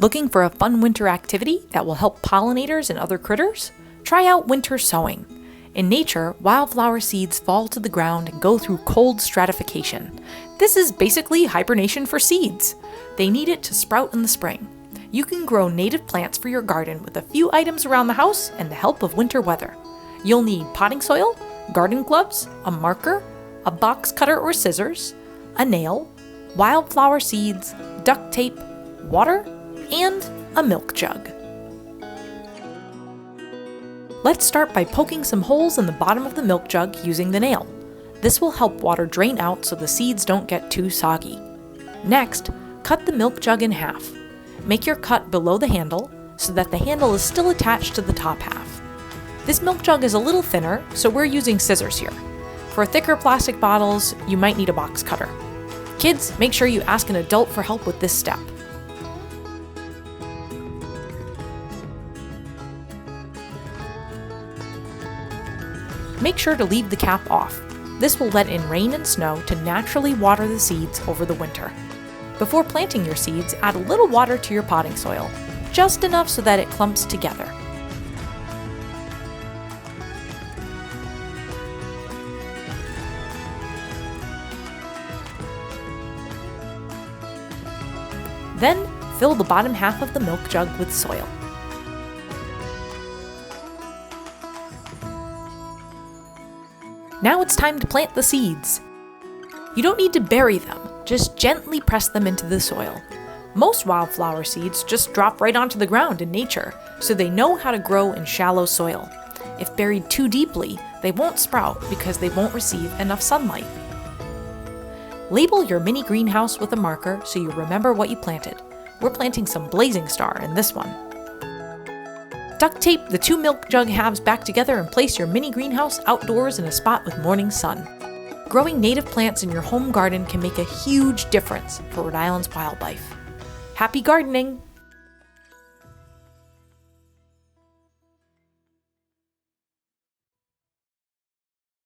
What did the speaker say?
Looking for a fun winter activity that will help pollinators and other critters? Try out winter sowing. In nature, wildflower seeds fall to the ground and go through cold stratification. This is basically hibernation for seeds. They need it to sprout in the spring. You can grow native plants for your garden with a few items around the house and the help of winter weather. You'll need potting soil, garden gloves, a marker, a box cutter or scissors, a nail, wildflower seeds, duct tape, water, and a milk jug. Let's start by poking some holes in the bottom of the milk jug using the nail. This will help water drain out so the seeds don't get too soggy. Next, cut the milk jug in half. Make your cut below the handle so that the handle is still attached to the top half. This milk jug is a little thinner, so we're using scissors here. For thicker plastic bottles, you might need a box cutter. Kids, make sure you ask an adult for help with this step. Make sure to leave the cap off. This will let in rain and snow to naturally water the seeds over the winter. Before planting your seeds, add a little water to your potting soil, just enough so that it clumps together. Then, fill the bottom half of the milk jug with soil. Now it's time to plant the seeds. You don't need to bury them, just gently press them into the soil. Most wildflower seeds just drop right onto the ground in nature, so they know how to grow in shallow soil. If buried too deeply, they won't sprout because they won't receive enough sunlight. Label your mini greenhouse with a marker so you remember what you planted. We're planting some blazing star in this one. Duct tape the two milk jug halves back together and place your mini greenhouse outdoors in a spot with morning sun. Growing native plants in your home garden can make a huge difference for Rhode Island's wildlife. Happy gardening!